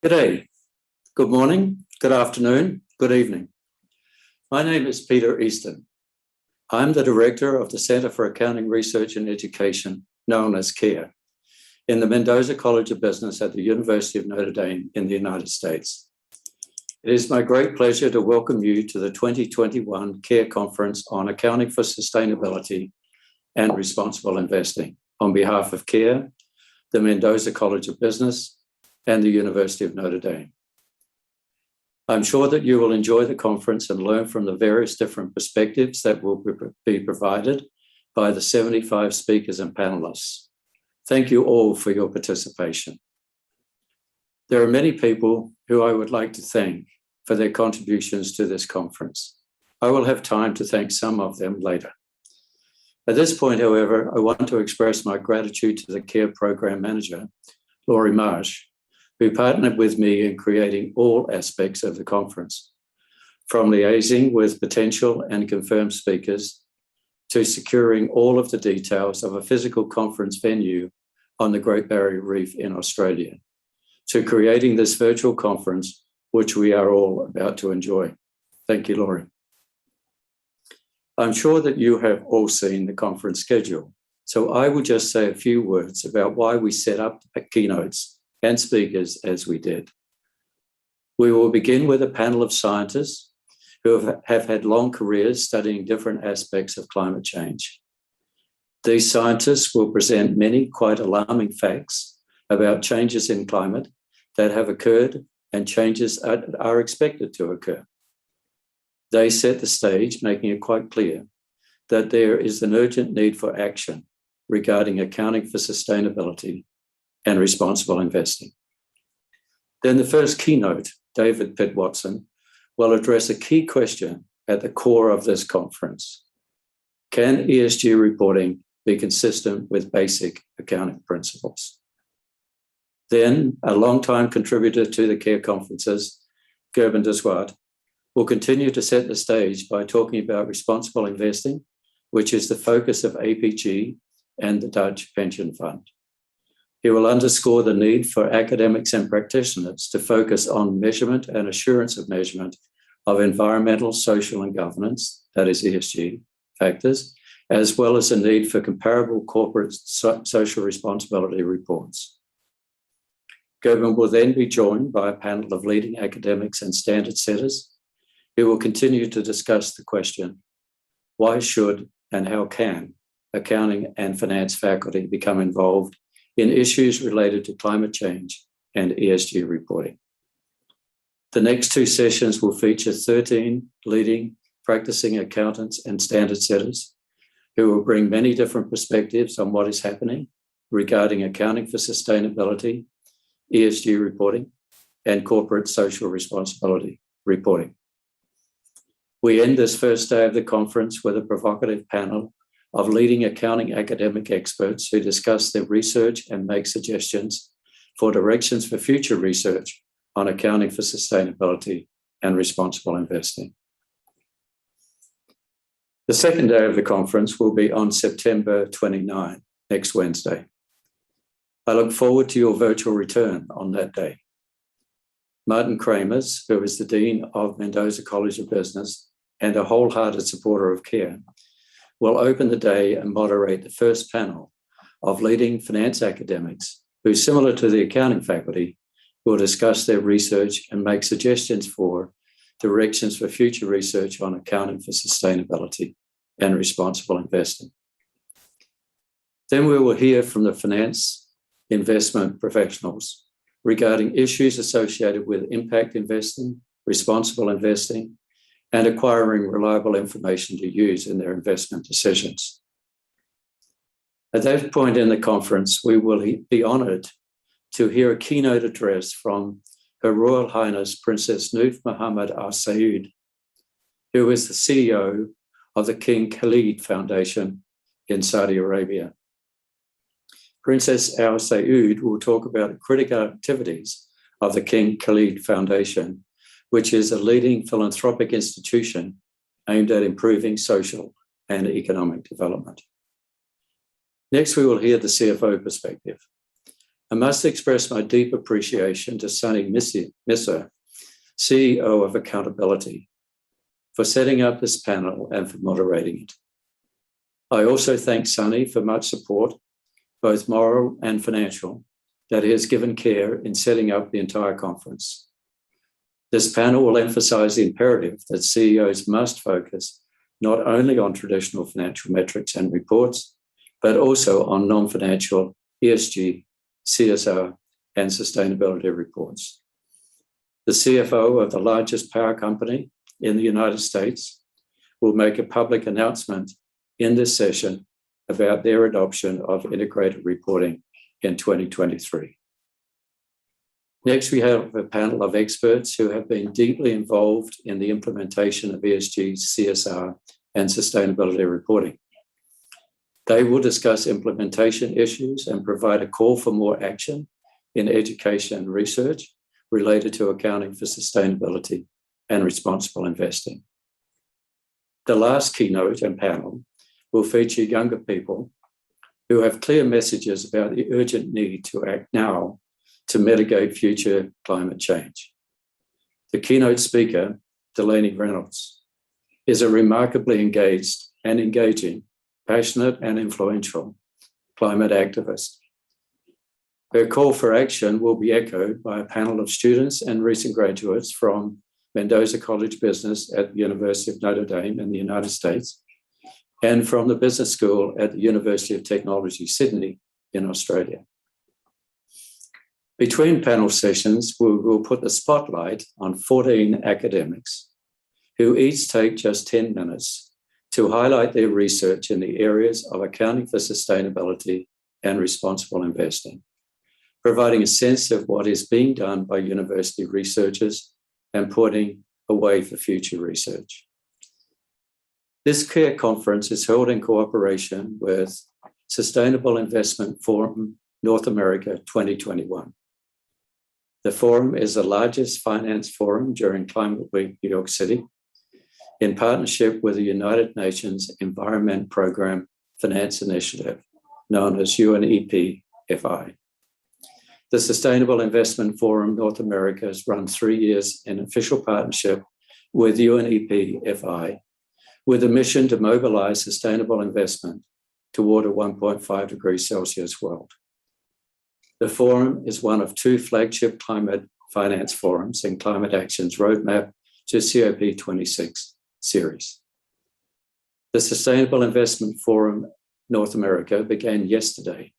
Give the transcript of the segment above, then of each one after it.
Good day, good morning, good afternoon, good evening. My name is Peter Easton. I'm the Director of the Centre for Accounting Research and Education, known as CARE, in the Mendoza College of Business at the University of Notre Dame in the United States. It is my great pleasure to welcome you to the 2021 CARE Conference on Accounting for Sustainability and Responsible Investing on behalf of CARE, the Mendoza College of Business, and the University of Notre Dame. I'm sure that you will enjoy the conference and learn from the various different perspectives that will be provided by the 75 speakers and panelists. Thank you all for your participation. There are many people who I would like to thank for their contributions to this conference. I will have time to thank some of them later. At this point, however, I want to express my gratitude to the CARE Program Manager, Laurie Marsh, who partnered with me in creating all aspects of the conference, from liaising with potential and confirmed speakers to securing all of the details of a physical conference venue on the Great Barrier Reef in Australia, to creating this virtual conference, which we are all about to enjoy. Thank you, Laurie. I'm sure that you have all seen the conference schedule, so I will just say a few words about why we set up the keynotes and speakers as we did. We will begin with a panel of scientists who have had long careers studying different aspects of climate change. These scientists will present many quite alarming facts about changes in climate that have occurred and changes are expected to occur. They set the stage, making it quite clear that there is an urgent need for action regarding accounting for sustainability and responsible investing. Then the first keynote, David Pitt-Watson, will address a key question at the core of this conference. Can ESG reporting be consistent with basic accounting principles? Then a longtime contributor to the CARE conferences, Gerben de Zwart, will continue to set the stage by talking about responsible investing, which is the focus of APG and the Dutch Pension Fund. He will underscore the need for academics and practitioners to focus on measurement and assurance of measurement of environmental, social, and governance, that is ESG, factors, as well as the need for comparable corporate social responsibility reports. Gerben will then be joined by a panel of leading academics and standard setters who will continue to discuss the question, why should and how can accounting and finance faculty become involved in issues related to climate change and ESG reporting? The next two sessions will feature 13 leading practicing accountants and standard setters who will bring many different perspectives on what is happening regarding accounting for sustainability, ESG reporting, and corporate social responsibility reporting. We end this first day of the conference with a provocative panel of leading accounting academic experts who discuss their research and make suggestions for directions for future research on accounting for sustainability and responsible investing. The second day of the conference will be on September 29, next Wednesday. I look forward to your virtual return on that day. Martin Kramers, who is the Dean of Mendoza College of Business and a wholehearted supporter of CARE, will open the day and moderate the first panel of leading finance academics who, similar to the accounting faculty, will discuss their research and make suggestions for directions for future research on accounting for sustainability and responsible investing. Then we will hear from the finance investment professionals regarding issues associated with impact investing, responsible investing, and acquiring reliable information to use in their investment decisions. At that point in the conference, we will be honoured to hear a keynote address from Her Royal Highness Princess Nuf Mohammed Al Saud, who is the CEO of the King Khalid Foundation in Saudi Arabia. Princess Al Saud will talk about the critical activities of the King Khalid Foundation, which is a leading philanthropic institution aimed at improving social and economic development. Next, we will hear the CFO perspective. I must express my deep appreciation to Sunny Misser, CEO of Accountability, for setting up this panel and for moderating it. I also thank Sunny for much support, both moral and financial, that he has given care in setting up the entire conference. This panel will emphasize the imperative that CEOs must focus not only on traditional financial metrics and reports, but also on non-financial ESG, CSR, and sustainability reports. The CFO of the largest power company in the United States will make a public announcement in this session about their adoption of integrated reporting in 2023. Next, we have a panel of experts who have been deeply involved in the implementation of ESG, CSR, and sustainability reporting. They will discuss implementation issues and provide a call for more action in education and research related to accounting for sustainability and responsible investing. The last keynote and panel will feature younger people who have clear messages about the urgent need to act now to mitigate future climate change. The keynote speaker, Delaney Reynolds, is a remarkably engaged and engaging, passionate and influential climate activist. Her call for action will be echoed by a panel of students and recent graduates from Mendoza College Business at the University of Notre Dame in the United States, and from the Business School at the University of Technology, Sydney in Australia. Between panel sessions, we will put the spotlight on 14 academics who each take just 10 minutes to highlight their research in the areas of accounting for sustainability and responsible investing, providing a sense of what is being done by university researchers and pointing a way for future research. This CARE conference is held in cooperation with Sustainable Investment Forum North America 2021. The forum is the largest finance forum during Climate Week New York City, in partnership with the United Nations Environment Programme Finance Initiative, known as UNEP-FI. The Sustainable Investment Forum North America has run 3 years in official partnership with UNEP-FI, with a mission to mobilize sustainable investment toward a 1.5 degrees Celsius world. The forum is one of 2 flagship climate finance forums in Climate Action's Roadmap to COP26 series. The Sustainable Investment Forum North America began yesterday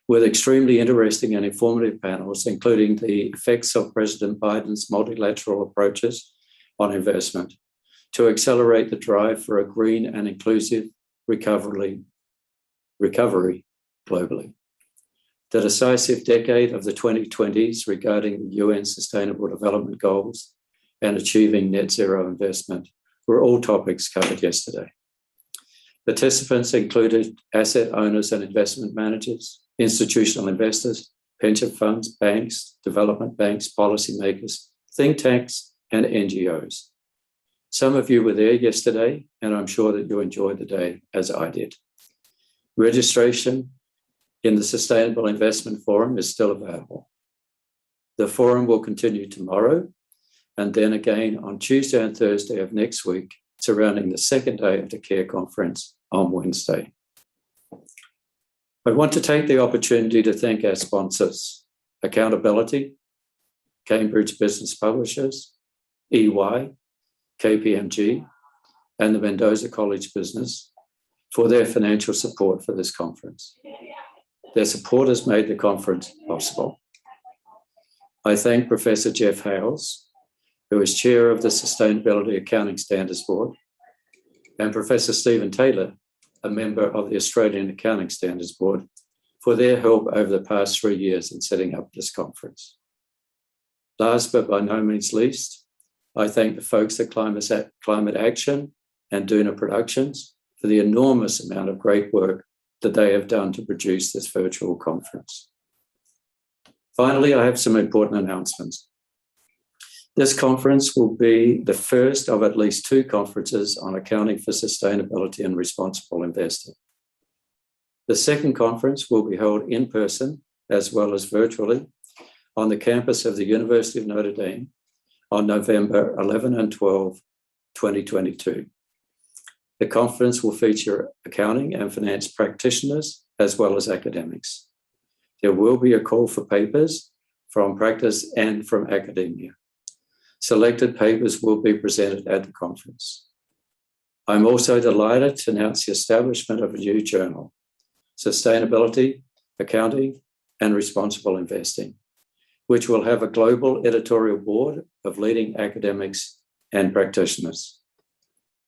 with extremely interesting and informative panels, including the effects of President Biden's multilateral approaches on investment to accelerate the drive for a green and inclusive recovery globally. The decisive decade of the 2020s regarding the UN Sustainable Development Goals and achieving net zero investment were all topics covered yesterday. Participants included asset owners and investment managers, institutional investors, pension funds, banks, development banks, policymakers, think tanks, and NGOs. Some of you were there yesterday, and I'm sure that you enjoyed the day as I did. Registration in the Sustainable Investment Forum is still available. The forum will continue tomorrow and then again on Tuesday and Thursday of next week, surrounding the second day of the CARE conference on Wednesday. I want to take the opportunity to thank our sponsors, Accountability, Cambridge Business Publishers, EY, KPMG, and the Mendoza College Business for their financial support for this conference. Their support has made the conference possible. I thank Professor Jeff Hales, who is chair of the Sustainability Accounting Standards Board, and Professor Stephen Taylor, a member of the Australian Accounting Standards Board, for their help over the past 3 years in setting up this conference. Last but by no means least, I thank the folks at Climate Action and Duna Productions for the enormous amount of great work that they have done to produce this virtual conference. Finally, I have some important announcements. This conference will be the first of at least 2 conferences on accounting for sustainability and responsible investing. The second conference will be held in person as well as virtually, on the campus of the University of Notre Dame on November 11 and 12, 2022. The conference will feature accounting and finance practitioners as well as academics. There will be a call for papers from practice and from academia. Selected papers will be presented at the conference. I'm also delighted to announce the establishment of a new journal, Sustainability, Accounting, and Responsible Investing, which will have a global editorial board of leading academics and practitioners.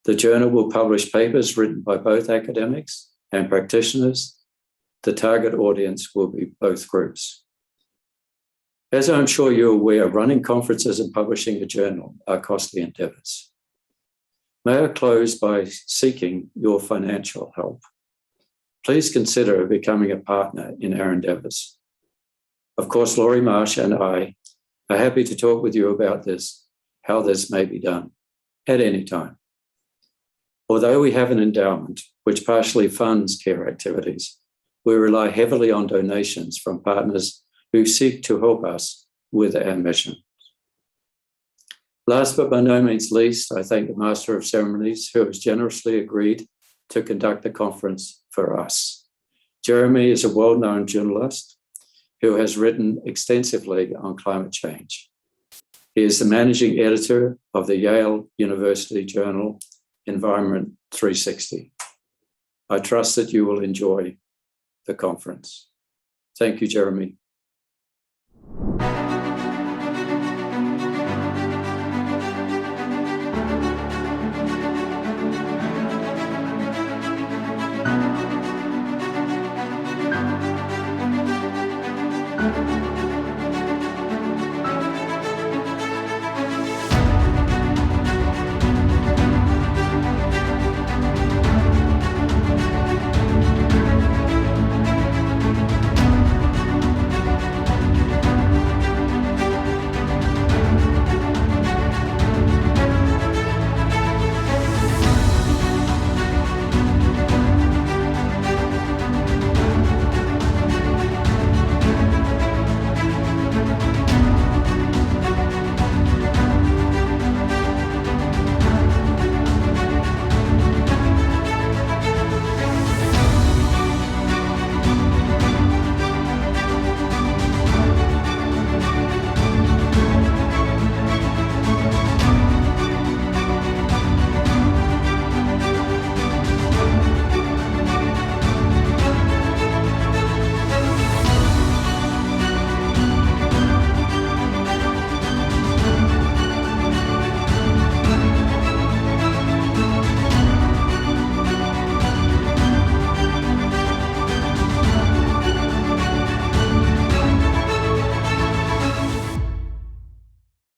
The journal will publish papers written by both academics and practitioners. The target audience will be both groups. As I'm sure you're aware, running conferences and publishing a journal are costly endeavors. May I close by seeking your financial help? Please consider becoming a partner in our endeavors. Of course, Laurie Marsh and I are happy to talk with you about this, how this may be done, at any time. Although we have an endowment which partially funds care activities, we rely heavily on donations from partners who seek to help us with our mission. Last but by no means least, I thank the Master of Ceremonies who has generously agreed to conduct the conference for us. Jeremy is a well-known journalist who has written extensively on climate change. He is the managing editor of the Yale University journal, Environment 360. I trust that you will enjoy the conference. Thank you, Jeremy.